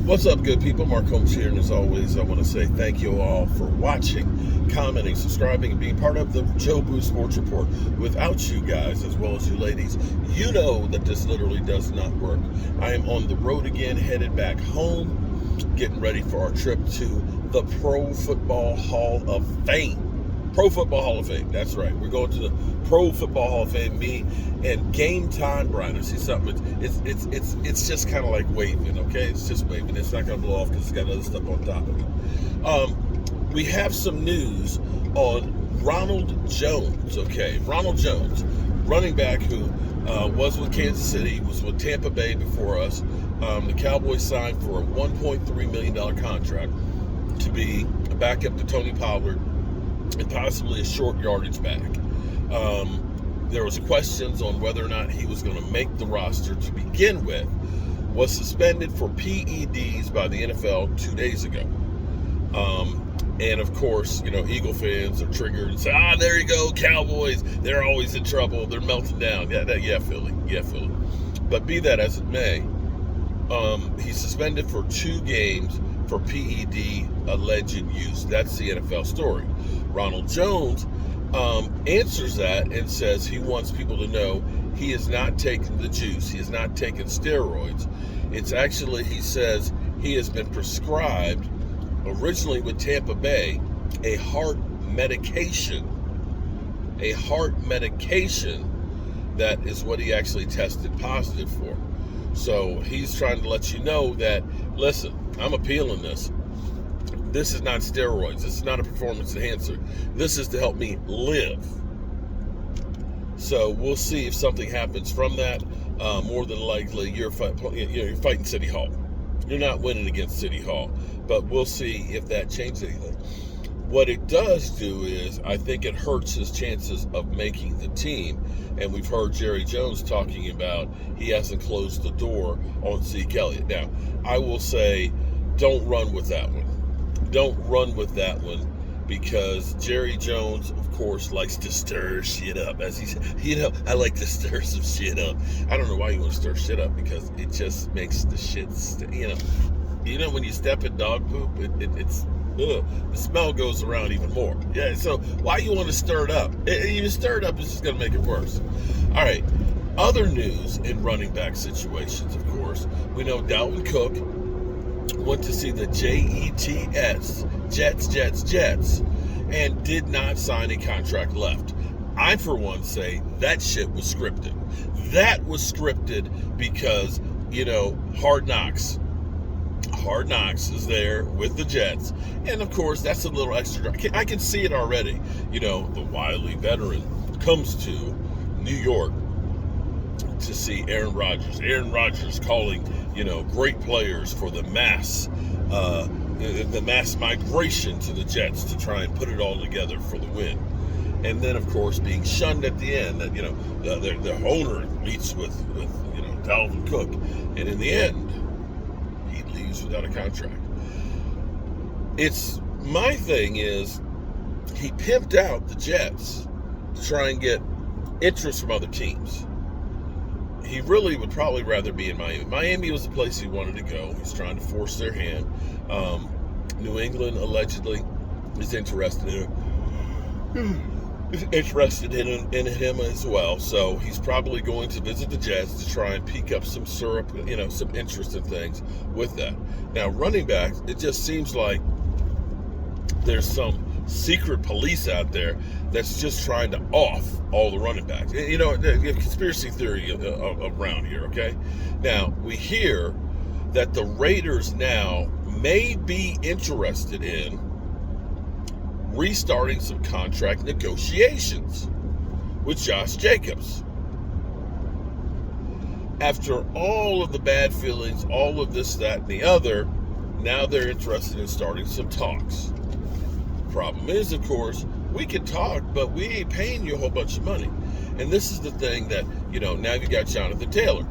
What's up, good people? Mark Holmes here, and as always, I want to say thank you all for watching, commenting, subscribing, and being part of the Joe Boo Sports Report. Without you guys, as well as you ladies, you know that this literally does not work. I am on the road again, headed back home, getting ready for our trip to the Pro Football Hall of Fame. Pro Football Hall of Fame, that's right. We're going to the Pro Football Hall of Fame. Me and Game Time Brian. I see something. It's just kind of like waving, okay? It's just waving. It's not going to blow off because it's got other stuff on top of it. We have some news on Ronald Jones, okay? Ronald Jones, running back who was with Kansas City, was with Tampa Bay before us. The Cowboys signed for a $1.3 million contract to be a backup to Tony Pollard and possibly a short yardage back. There was questions on whether or not he was going to make the roster to begin with. Was suspended for PEDs by the NFL 2 days ago. And of course, you know, Eagle fans are triggered and say, there you go, Cowboys. They're always in trouble. They're melting down. Yeah, Philly. But be that as it may, he's suspended for 2 games for PED alleged use. That's the NFL story. Ronald Jones answers that and says he wants people to know he is not taking the juice. He is not taking steroids. It's actually, he says, he has been prescribed, originally with Tampa Bay, a heart medication. A heart medication that is what he actually tested positive for. So he's trying to let you know that, listen, I'm appealing this. This is not steroids. This is not a performance enhancer. This is to help me live. So we'll see if something happens from that. More than likely, you're fighting City Hall. You're not winning against City Hall. But we'll see if that changes anything. What it does do is, I think it hurts his chances of making the team. And we've heard Jerry Jones talking about he hasn't closed the door on Zeke Elliott. Now, I will say, don't run with that one. Don't run with that one, because Jerry Jones, of course, likes to stir shit up. As he said, I like to stir some shit up. I don't know why you want to stir shit up, because it just makes the shit, when you step in dog poop, it's ugh, the smell goes around even more. Yeah, so why you want to stir it up? You stir it up, it's just going to make it worse. All right, other news in running back situations, of course. We know Dalvin Cook went to see the Jets, and did not sign a contract left. I, for one, say that shit was scripted. That was scripted because, Hard Knocks is there with the Jets. And, of course, that's a little extra. I can see it already. The wily veteran comes to New York to see Aaron Rodgers. Aaron Rodgers calling, great players for the mass migration to the Jets to try and put it all together for the win. And then, of course, being shunned at the end that, the owner meets with Dalvin Cook. And in the end, he leaves without a contract. My thing is, he pimped out the Jets to try and get interest from other teams. He really would probably rather be in Miami. Miami was the place he wanted to go. He's trying to force their hand. New England allegedly is interested in him as well. So he's probably going to visit the Jets to try and peak up some syrup, some interest in things with that. Now, running backs, it just seems like there's some secret police out there that's just trying to off all the running backs. The conspiracy theory around here, okay? Now, we hear that the Raiders now may be interested in restarting some contract negotiations with Josh Jacobs. After all of the bad feelings, all of this, that, and the other, now they're interested in starting some talks. Problem is, of course, we can talk, but we ain't paying you a whole bunch of money. And this is the thing that, now you got Jonathan Taylor,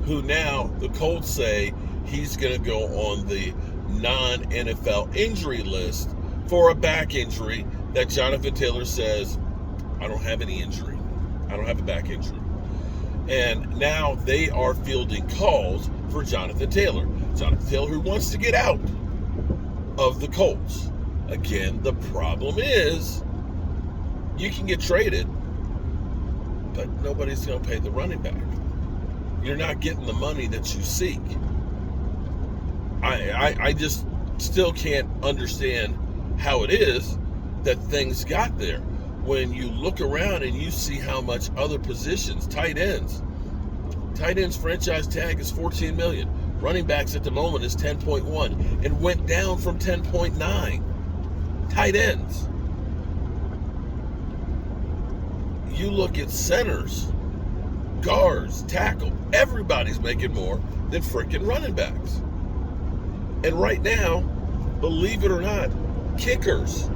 who now the Colts say he's going to go on the non-NFL injury list for a back injury that Jonathan Taylor says, I don't have any injury. I don't have a back injury. And now they are fielding calls for Jonathan Taylor. Jonathan Taylor, who wants to get out of the Colts. Again, the problem is you can get traded, but nobody's going to pay the running back. You're not getting the money that you seek. I just still can't understand how it is that things got there. When you look around and you see how much other positions, tight ends franchise tag is $14 million. Running backs at the moment is 10.1 and went down from 10.9. Tight ends. You look at centers, guards, tackle, everybody's making more than freaking running backs. And right now, believe it or not, kickers,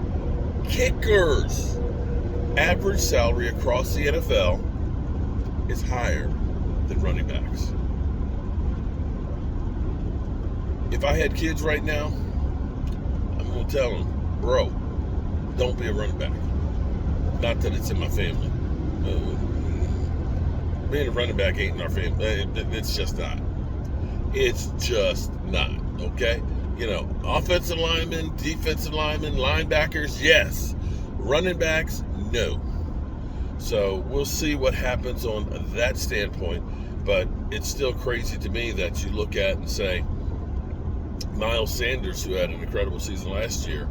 average salary across the NFL is higher than running backs. If I had kids right now, I'm going to tell them, bro, don't be a running back. Not that it's in my family. Being a running back ain't in our family. It's just not. It's just not, okay? You know, offensive linemen, defensive linemen, linebackers, yes. Running backs, no. So we'll see what happens on that standpoint. But it's still crazy to me that you look at and say, Miles Sanders, who had an incredible season last year,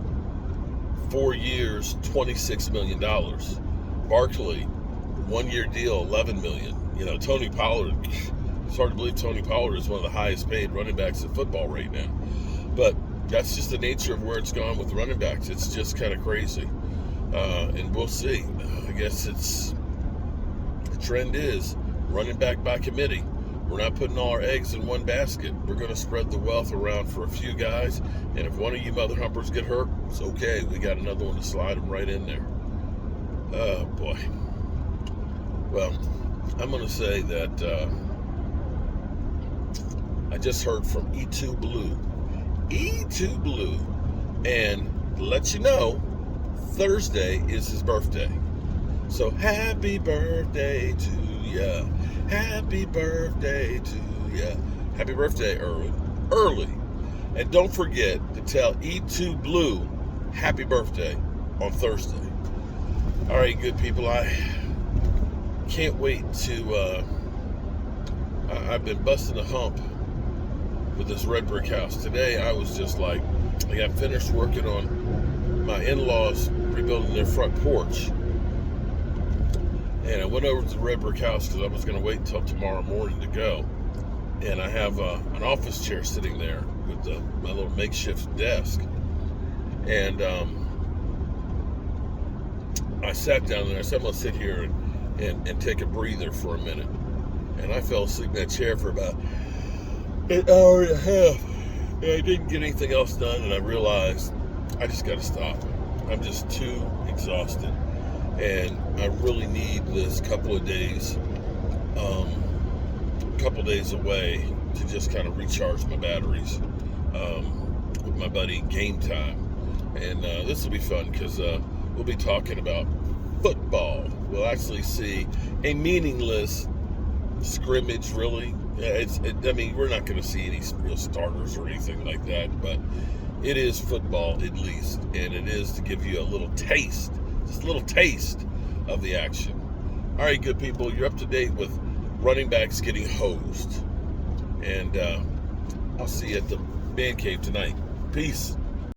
4 years, $26 million. Barkley, 1 year deal, $11 million. You know, Tony Pollard, it's hard to believe Tony Pollard is one of the highest paid running backs in football right now. But that's just the nature of where it's gone with running backs. It's just kind of crazy. And we'll see. I guess the trend is running back by committee. We're not putting all our eggs in one basket. We're going to spread the wealth around for a few guys. And if one of you mother humpers get hurt, it's okay. We got another one to slide them right in there. Oh, boy. Well, I'm going to say that I just heard from E2 Blue. E2 Blue. And to let you know, Thursday is his birthday. So happy birthday to ya. Happy birthday to ya. Happy birthday, Erwin. Early. And don't forget to tell E2 Blue happy birthday on Thursday. All right, good people. I can't wait to... I've been busting a hump with this red brick house. Today, I was just like... I got finished working on my in-laws rebuilding their front porch. And I went over to the red brick house because I was going to wait until tomorrow morning to go. And I have an office chair sitting there with my little makeshift desk. And I sat down there. I said, I'm going to sit here and take a breather for a minute. And I fell asleep in that chair for about an hour and a half. And I didn't get anything else done. And I realized I just got to stop. I'm just too exhausted. And I really need this couple of days away to just kind of recharge my batteries with my buddy Game Time. And this will be fun because we'll be talking about football. We'll actually see a meaningless scrimmage, really. I mean, we're not going to see any real starters or anything like that, but it is football at least, and it is to give you a little taste, just a little taste of the action. All right, good people, you're up to date with running backs getting hosed, and I'll see you at the man cave tonight. Peace.